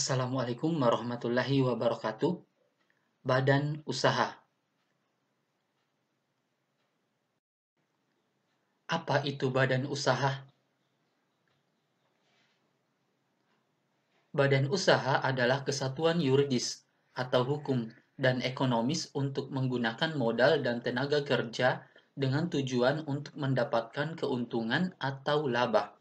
Assalamualaikum warahmatullahi wabarakatuh. Badan usaha. Apa itu badan usaha? Badan usaha adalah kesatuan yuridis atau hukum dan ekonomis untuk menggunakan modal dan tenaga kerja dengan tujuan untuk mendapatkan keuntungan atau laba.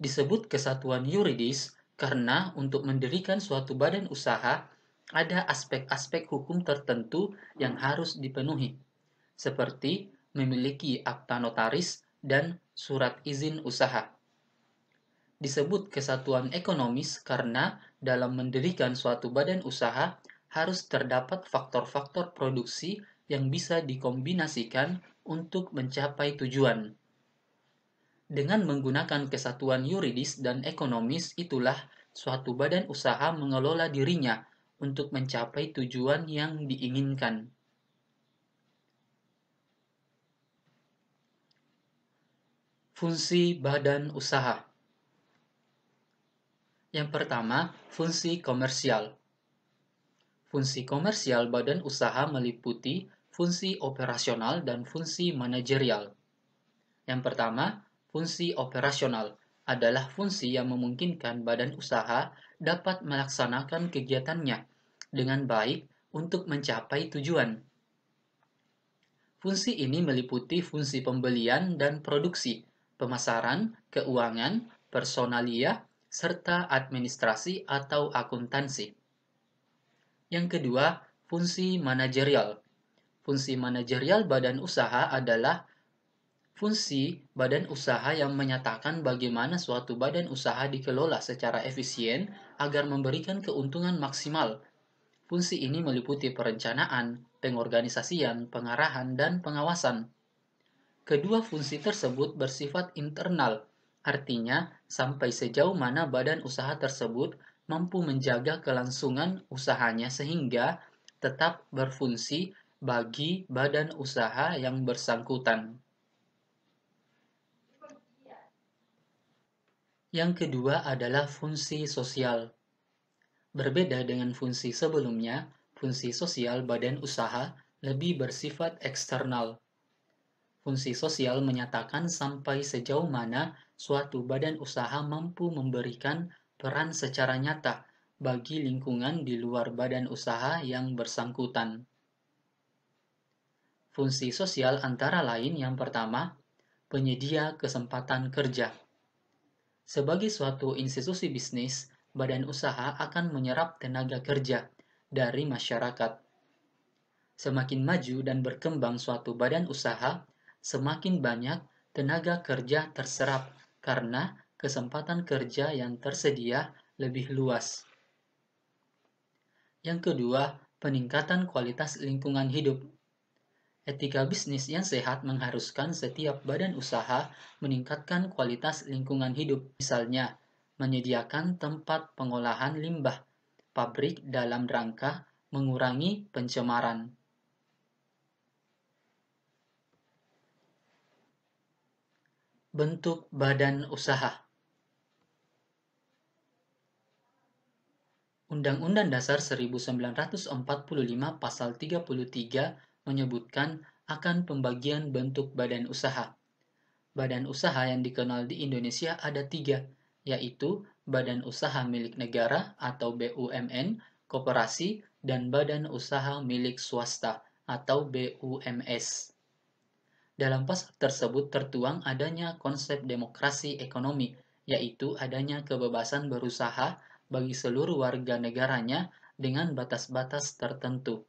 Disebut kesatuan yuridis karena untuk mendirikan suatu badan usaha ada aspek-aspek hukum tertentu yang harus dipenuhi, seperti memiliki akta notaris dan surat izin usaha. Disebut kesatuan ekonomis karena dalam mendirikan suatu badan usaha harus terdapat faktor-faktor produksi yang bisa dikombinasikan untuk mencapai tujuan. Dengan menggunakan kesatuan yuridis dan ekonomis itulah suatu badan usaha mengelola dirinya untuk mencapai tujuan yang diinginkan. Fungsi badan usaha. Yang pertama, fungsi komersial. Fungsi komersial badan usaha meliputi fungsi operasional dan fungsi manajerial. Yang pertama, fungsi operasional adalah fungsi yang memungkinkan badan usaha dapat melaksanakan kegiatannya dengan baik untuk mencapai tujuan. Fungsi ini meliputi fungsi pembelian dan produksi, pemasaran, keuangan, personalia, serta administrasi atau akuntansi. Yang kedua, fungsi manajerial. Fungsi manajerial badan usaha adalah fungsi badan usaha yang menyatakan bagaimana suatu badan usaha dikelola secara efisien agar memberikan keuntungan maksimal. Fungsi ini meliputi perencanaan, pengorganisasian, pengarahan, dan pengawasan. Kedua fungsi tersebut bersifat internal, artinya sampai sejauh mana badan usaha tersebut mampu menjaga kelangsungan usahanya sehingga tetap berfungsi bagi badan usaha yang bersangkutan. Yang kedua adalah fungsi sosial. Berbeda dengan fungsi sebelumnya, fungsi sosial badan usaha lebih bersifat eksternal. Fungsi sosial menyatakan sampai sejauh mana suatu badan usaha mampu memberikan peran secara nyata bagi lingkungan di luar badan usaha yang bersangkutan. Fungsi sosial antara lain yang pertama, penyedia kesempatan kerja. Sebagai suatu institusi bisnis, badan usaha akan menyerap tenaga kerja dari masyarakat. Semakin maju dan berkembang suatu badan usaha, semakin banyak tenaga kerja terserap karena kesempatan kerja yang tersedia lebih luas. Yang kedua, peningkatan kualitas lingkungan hidup. Etika bisnis yang sehat mengharuskan setiap badan usaha meningkatkan kualitas lingkungan hidup, misalnya menyediakan tempat pengolahan limbah pabrik dalam rangka mengurangi pencemaran. Bentuk badan usaha. Undang-Undang Dasar 1945 Pasal 33 menyebutkan akan pembagian bentuk badan usaha. Badan usaha yang dikenal di Indonesia ada 3, yaitu Badan Usaha Milik Negara atau BUMN, Koperasi, dan Badan Usaha Milik Swasta atau BUMS. Dalam pasal tersebut tertuang adanya konsep demokrasi ekonomi, yaitu adanya kebebasan berusaha bagi seluruh warga negaranya dengan batas-batas tertentu.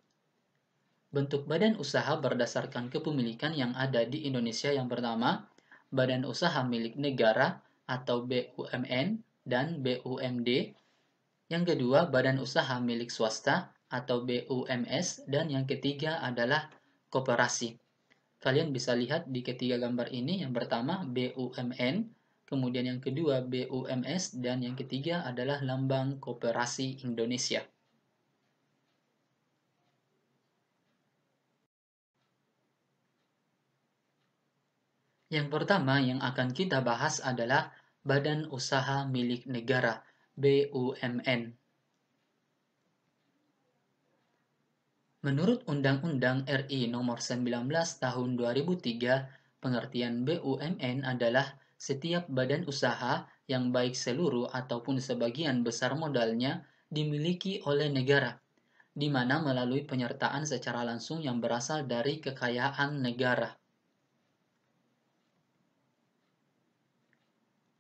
Bentuk badan usaha berdasarkan kepemilikan yang ada di Indonesia yang pertama, Badan Usaha Milik Negara atau BUMN dan BUMD. Yang kedua, Badan Usaha Milik Swasta atau BUMS. Dan yang ketiga adalah koperasi. Kalian bisa lihat di ketiga gambar ini, yang pertama BUMN, kemudian yang kedua BUMS, dan yang ketiga adalah Lambang Koperasi Indonesia. Yang pertama yang akan kita bahas adalah Badan Usaha Milik Negara (BUMN). Menurut Undang-Undang RI Nomor 19 Tahun 2003, pengertian BUMN adalah setiap badan usaha yang baik seluruh ataupun sebagian besar modalnya dimiliki oleh negara, di mana melalui penyertaan secara langsung yang berasal dari kekayaan negara.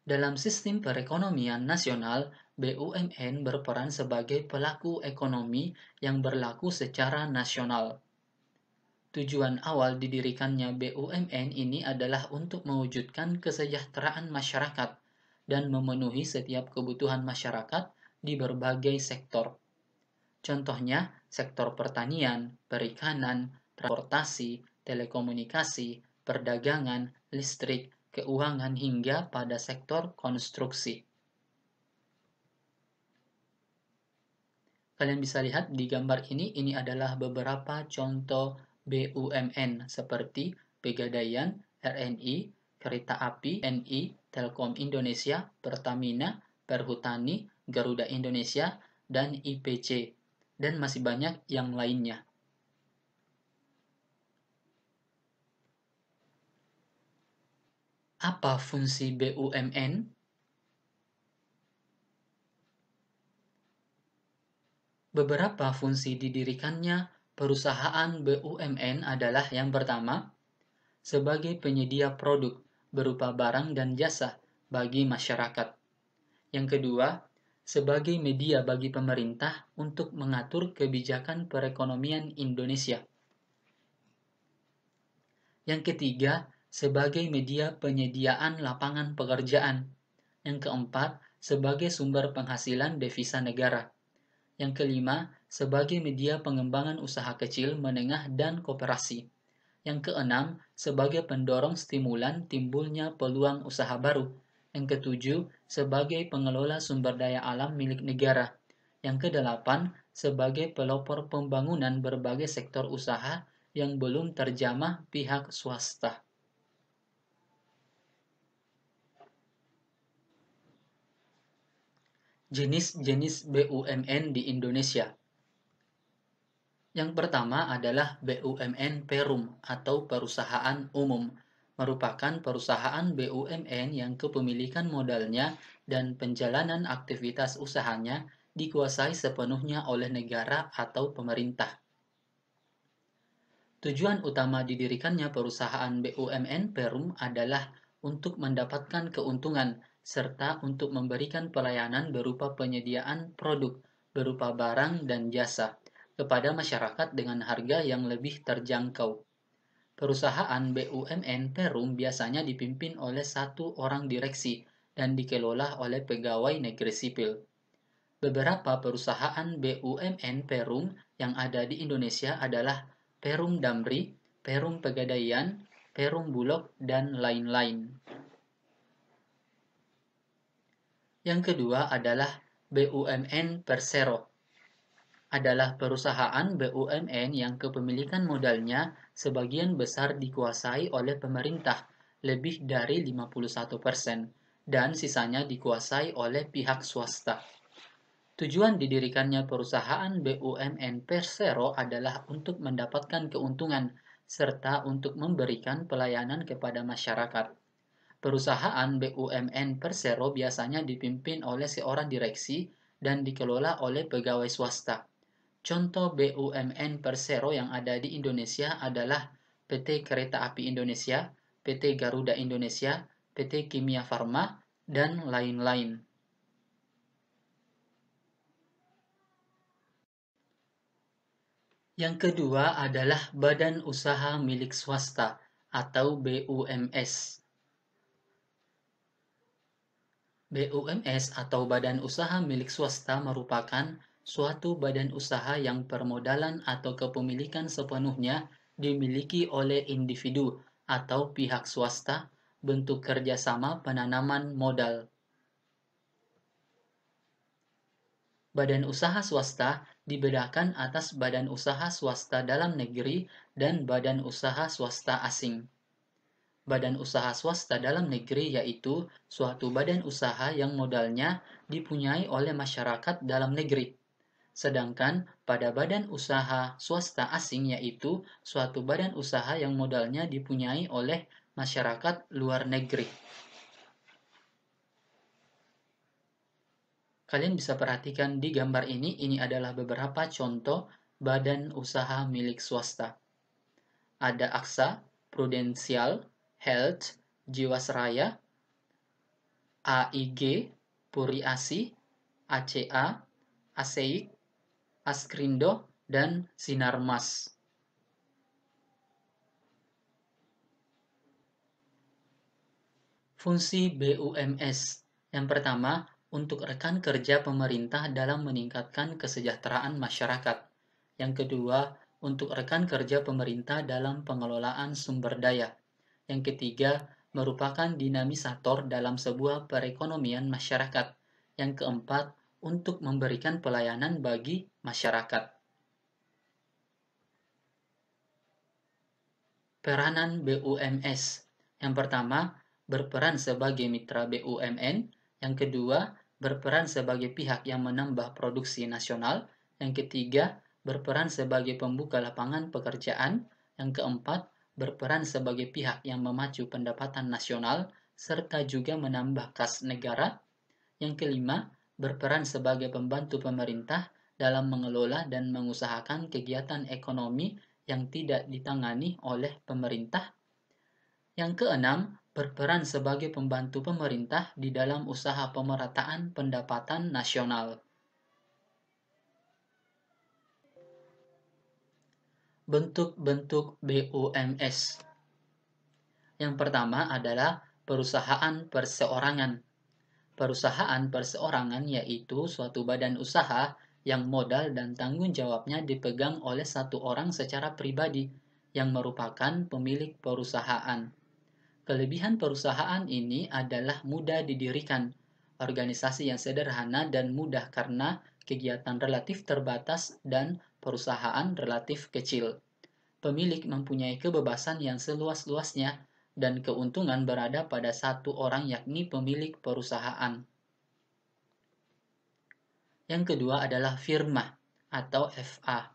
Dalam sistem perekonomian nasional, BUMN berperan sebagai pelaku ekonomi yang berlaku secara nasional. Tujuan awal didirikannya BUMN ini adalah untuk mewujudkan kesejahteraan masyarakat dan memenuhi setiap kebutuhan masyarakat di berbagai sektor. Contohnya, sektor pertanian, perikanan, transportasi, telekomunikasi, perdagangan, listrik, keuangan hingga pada sektor konstruksi. Kalian bisa lihat di gambar ini adalah beberapa contoh BUMN seperti Pegadaian, RNI, Kereta Api, NI, Telkom Indonesia, Pertamina, Perhutani, Garuda Indonesia, dan IPC, dan masih banyak yang lainnya. Apa fungsi BUMN? Beberapa fungsi didirikannya perusahaan BUMN adalah yang pertama, sebagai penyedia produk berupa barang dan jasa bagi masyarakat. Yang kedua, sebagai media bagi pemerintah untuk mengatur kebijakan perekonomian Indonesia. Yang ketiga, sebagai media penyediaan lapangan pekerjaan. Yang keempat, sebagai sumber penghasilan devisa negara. Yang kelima, sebagai media pengembangan usaha kecil, menengah, dan koperasi. Yang keenam, sebagai pendorong stimulan timbulnya peluang usaha baru. Yang ketujuh, sebagai pengelola sumber daya alam milik negara. Yang kedelapan, sebagai pelopor pembangunan berbagai sektor usaha yang belum terjamah pihak swasta. Jenis-jenis BUMN di Indonesia. Yang pertama adalah BUMN Perum atau perusahaan umum, merupakan perusahaan BUMN yang kepemilikan modalnya dan penjalanan aktivitas usahanya dikuasai sepenuhnya oleh negara atau pemerintah. Tujuan utama didirikannya perusahaan BUMN Perum adalah untuk mendapatkan keuntungan serta untuk memberikan pelayanan berupa penyediaan produk berupa barang dan jasa kepada masyarakat dengan harga yang lebih terjangkau. Perusahaan BUMN Perum biasanya dipimpin oleh satu orang direksi dan dikelola oleh pegawai negeri sipil. Beberapa perusahaan BUMN Perum yang ada di Indonesia adalah Perum Damri, Perum Pegadaian, Perum Bulog, dan lain-lain. Yang kedua adalah BUMN Persero. Adalah perusahaan BUMN yang kepemilikan modalnya sebagian besar dikuasai oleh pemerintah, lebih dari 51%, dan sisanya dikuasai oleh pihak swasta. Tujuan didirikannya perusahaan BUMN Persero adalah untuk mendapatkan keuntungan serta untuk memberikan pelayanan kepada masyarakat. Perusahaan BUMN Persero biasanya dipimpin oleh seorang direksi dan dikelola oleh pegawai swasta. Contoh BUMN Persero yang ada di Indonesia adalah PT Kereta Api Indonesia, PT Garuda Indonesia, PT Kimia Farma, dan lain-lain. Yang kedua adalah Badan Usaha Milik Swasta atau BUMS. BUMS atau Badan Usaha Milik Swasta merupakan suatu badan usaha yang permodalan atau kepemilikan sepenuhnya dimiliki oleh individu atau pihak swasta, bentuk kerjasama penanaman modal. Badan usaha swasta dibedakan atas badan usaha swasta dalam negeri dan badan usaha swasta asing. Badan usaha swasta dalam negeri yaitu suatu badan usaha yang modalnya dipunyai oleh masyarakat dalam negeri. Sedangkan pada badan usaha swasta asing yaitu suatu badan usaha yang modalnya dipunyai oleh masyarakat luar negeri. Kalian bisa perhatikan di gambar ini adalah beberapa contoh badan usaha milik swasta. Ada Aksa, Prudensial, Health, Jiwasraya, AIG, Puri Asi, ACA, ASEIK, Askrindo, dan Sinarmas. Fungsi BUMS. Yang pertama, untuk rekan kerja pemerintah dalam meningkatkan kesejahteraan masyarakat. Yang kedua, untuk rekan kerja pemerintah dalam pengelolaan sumber daya. Yang ketiga, merupakan dinamisator dalam sebuah perekonomian masyarakat. Yang keempat, untuk memberikan pelayanan bagi masyarakat. Peranan BUMS. Yang pertama, berperan sebagai mitra BUMN. Yang kedua, berperan sebagai pihak yang menambah produksi nasional. Yang ketiga, berperan sebagai pembuka lapangan pekerjaan. Yang keempat, berperan sebagai pihak yang memacu pendapatan nasional, serta juga menambah kas negara. Yang kelima, berperan sebagai pembantu pemerintah dalam mengelola dan mengusahakan kegiatan ekonomi yang tidak ditangani oleh pemerintah. Yang keenam, berperan sebagai pembantu pemerintah di dalam usaha pemerataan pendapatan nasional. Bentuk-bentuk BUMS. Yang pertama adalah perusahaan perseorangan. Perusahaan perseorangan yaitu suatu badan usaha yang modal dan tanggung jawabnya dipegang oleh satu orang secara pribadi yang merupakan pemilik perusahaan. Kelebihan perusahaan ini adalah mudah didirikan, organisasi yang sederhana dan mudah karena kegiatan relatif terbatas dan perusahaan relatif kecil. Pemilik mempunyai kebebasan yang seluas-luasnya dan keuntungan berada pada satu orang yakni pemilik perusahaan. Yang kedua adalah firma atau FA.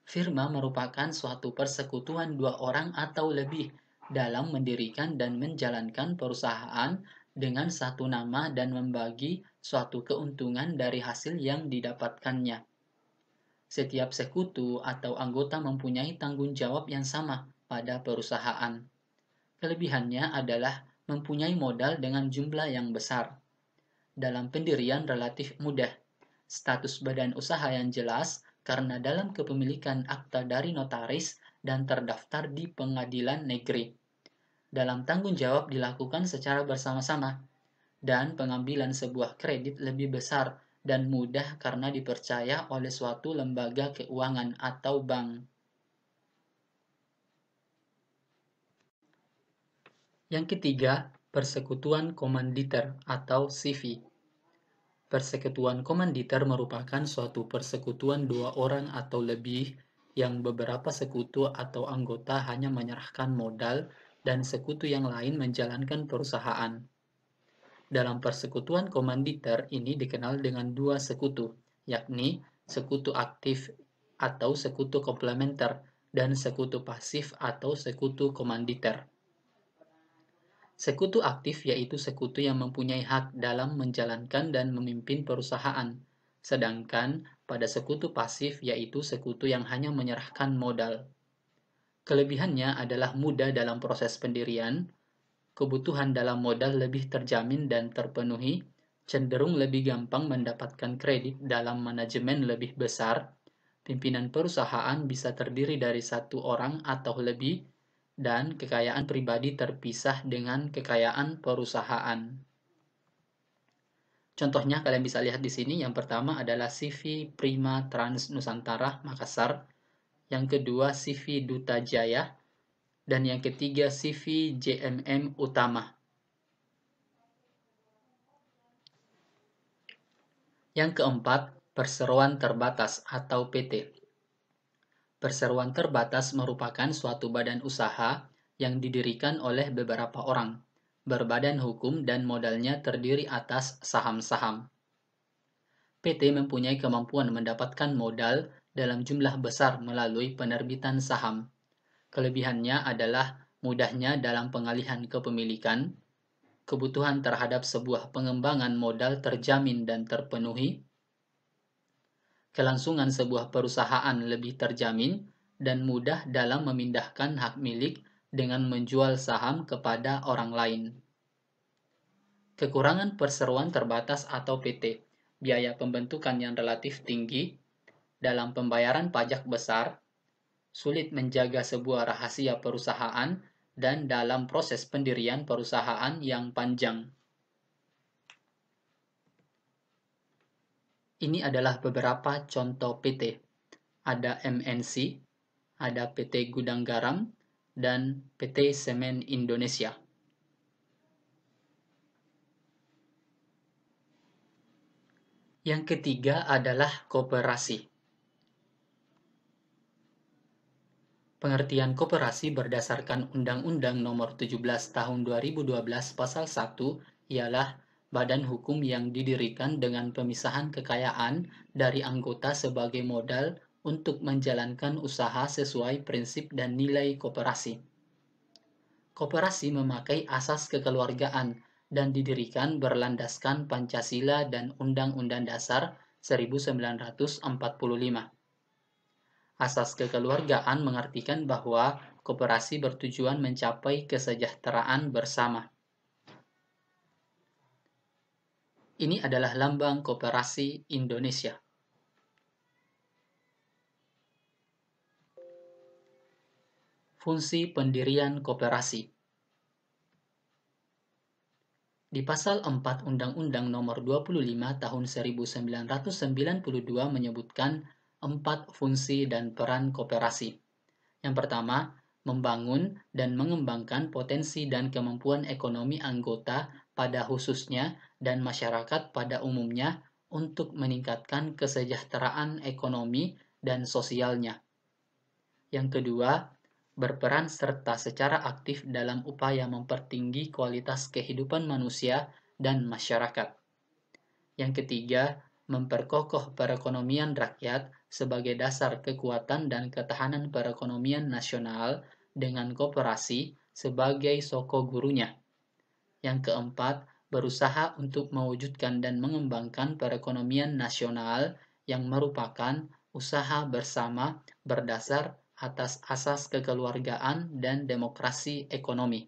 Firma merupakan suatu persekutuan dua orang atau lebih dalam mendirikan dan menjalankan perusahaan dengan satu nama dan membagi suatu keuntungan dari hasil yang didapatkannya. Setiap sekutu atau anggota mempunyai tanggung jawab yang sama pada perusahaan. Kelebihannya adalah mempunyai modal dengan jumlah yang besar. Dalam pendirian relatif mudah. Status badan usaha yang jelas karena dalam kepemilikan akta dari notaris dan terdaftar di pengadilan negeri. Dalam tanggung jawab dilakukan secara bersama-sama, dan pengambilan sebuah kredit lebih besar dan mudah karena dipercaya oleh suatu lembaga keuangan atau bank. Yang ketiga, persekutuan komanditer atau CV. Persekutuan komanditer merupakan suatu persekutuan dua orang atau lebih yang beberapa sekutu atau anggota hanya menyerahkan modal dan sekutu yang lain menjalankan perusahaan. Dalam persekutuan komanditer ini dikenal dengan dua sekutu, yakni sekutu aktif atau sekutu komplementer dan sekutu pasif atau sekutu komanditer. Sekutu aktif yaitu sekutu yang mempunyai hak dalam menjalankan dan memimpin perusahaan, sedangkan pada sekutu pasif yaitu sekutu yang hanya menyerahkan modal. Kelebihannya adalah mudah dalam proses pendirian, kebutuhan dalam modal lebih terjamin dan terpenuhi, cenderung lebih gampang mendapatkan kredit dalam manajemen lebih besar, pimpinan perusahaan bisa terdiri dari satu orang atau lebih, dan kekayaan pribadi terpisah dengan kekayaan perusahaan. Contohnya kalian bisa lihat di sini. Yang pertama adalah CV Prima Trans Nusantara Makassar, yang kedua CV Duta Jaya, dan yang ketiga CV JMM Utama. Yang keempat, perseroan terbatas atau PT. Perseroan terbatas merupakan suatu badan usaha yang didirikan oleh beberapa orang, berbadan hukum dan modalnya terdiri atas saham-saham. PT mempunyai kemampuan mendapatkan modal dalam jumlah besar melalui penerbitan saham. Kelebihannya adalah mudahnya dalam pengalihan kepemilikan, kebutuhan terhadap sebuah pengembangan modal terjamin dan terpenuhi, kelangsungan sebuah perusahaan lebih terjamin, dan mudah dalam memindahkan hak milik dengan menjual saham kepada orang lain. Kekurangan perseroan terbatas atau PT, biaya pembentukan yang relatif tinggi, dalam pembayaran pajak besar, sulit menjaga sebuah rahasia perusahaan, dan dalam proses pendirian perusahaan yang panjang. Ini adalah beberapa contoh PT. Ada MNC, ada PT Gudang Garam, dan PT Semen Indonesia. Yang ketiga adalah koperasi. Pengertian koperasi berdasarkan Undang-Undang Nomor 17 Tahun 2012 Pasal 1 ialah badan hukum yang didirikan dengan pemisahan kekayaan dari anggota sebagai modal untuk menjalankan usaha sesuai prinsip dan nilai koperasi. Koperasi memakai asas kekeluargaan dan didirikan berlandaskan Pancasila dan Undang-Undang Dasar 1945. Asas kekeluargaan mengartikan bahwa koperasi bertujuan mencapai kesejahteraan bersama. Ini adalah lambang Koperasi Indonesia. Fungsi pendirian koperasi. Di pasal 4 Undang-Undang Nomor 25 Tahun 1992 menyebutkan 4 fungsi dan peran koperasi. Yang pertama, membangun dan mengembangkan potensi dan kemampuan ekonomi anggota pada khususnya dan masyarakat pada umumnya untuk meningkatkan kesejahteraan ekonomi dan sosialnya. Yang kedua, berperan serta secara aktif dalam upaya mempertinggi kualitas kehidupan manusia dan masyarakat. Yang ketiga, memperkokoh perekonomian rakyat sebagai dasar kekuatan dan ketahanan perekonomian nasional dengan koperasi sebagai soko gurunya. Yang keempat, berusaha untuk mewujudkan dan mengembangkan perekonomian nasional yang merupakan usaha bersama berdasar atas asas kekeluargaan dan demokrasi ekonomi.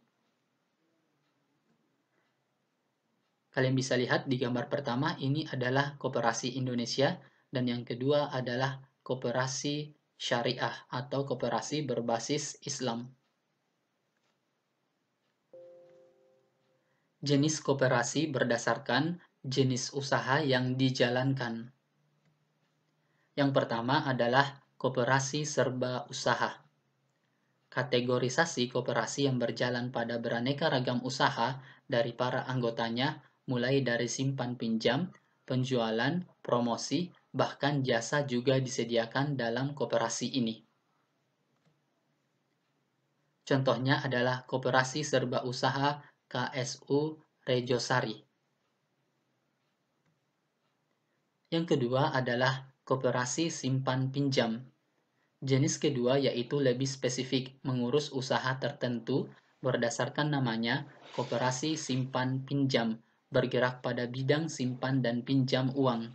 Kalian bisa lihat di gambar pertama ini adalah koperasi Indonesia dan yang kedua adalah koperasi syariah atau koperasi berbasis Islam. Jenis koperasi berdasarkan jenis usaha yang dijalankan. Yang pertama adalah koperasi serba usaha. Kategorisasi koperasi yang berjalan pada beraneka ragam usaha dari para anggotanya mulai dari simpan pinjam, penjualan, promosi, bahkan jasa juga disediakan dalam koperasi ini. Contohnya adalah Koperasi Serba Usaha KSU Rejosari. Yang kedua adalah koperasi simpan pinjam. Jenis kedua yaitu lebih spesifik mengurus usaha tertentu berdasarkan namanya koperasi simpan pinjam, bergerak pada bidang simpan dan pinjam uang.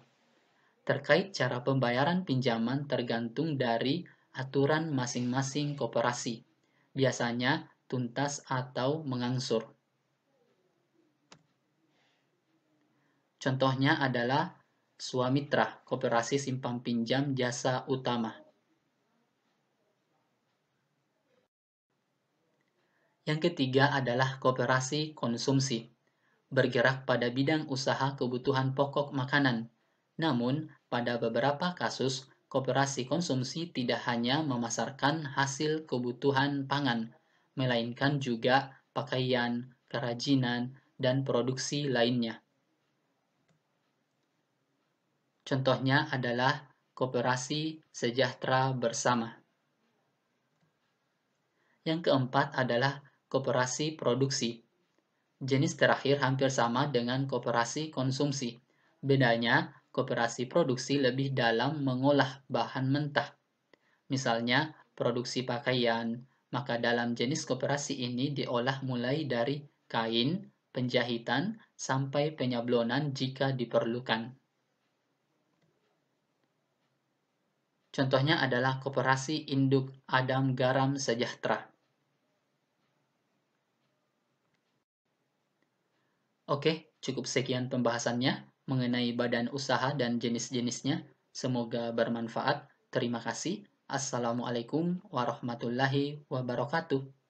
Terkait cara pembayaran pinjaman tergantung dari aturan masing-masing koperasi, biasanya tuntas atau mengangsur. Contohnya adalah Swamitra, Koperasi Simpan Pinjam Jasa Utama. Yang ketiga adalah koperasi konsumsi, bergerak pada bidang usaha kebutuhan pokok makanan. Namun, pada beberapa kasus, koperasi konsumsi tidak hanya memasarkan hasil kebutuhan pangan, melainkan juga pakaian, kerajinan, dan produksi lainnya. Contohnya adalah Koperasi Sejahtera Bersama. Yang keempat adalah koperasi produksi. Jenis terakhir hampir sama dengan koperasi konsumsi. Bedanya, koperasi produksi lebih dalam mengolah bahan mentah. Misalnya, produksi pakaian, maka dalam jenis koperasi ini diolah mulai dari kain, penjahitan, sampai penyablonan jika diperlukan. Contohnya adalah Koperasi Induk Adam Garam Sejahtera. Oke, cukup sekian pembahasannya mengenai badan usaha dan jenis-jenisnya. Semoga bermanfaat. Terima kasih. Assalamualaikum warahmatullahi wabarakatuh.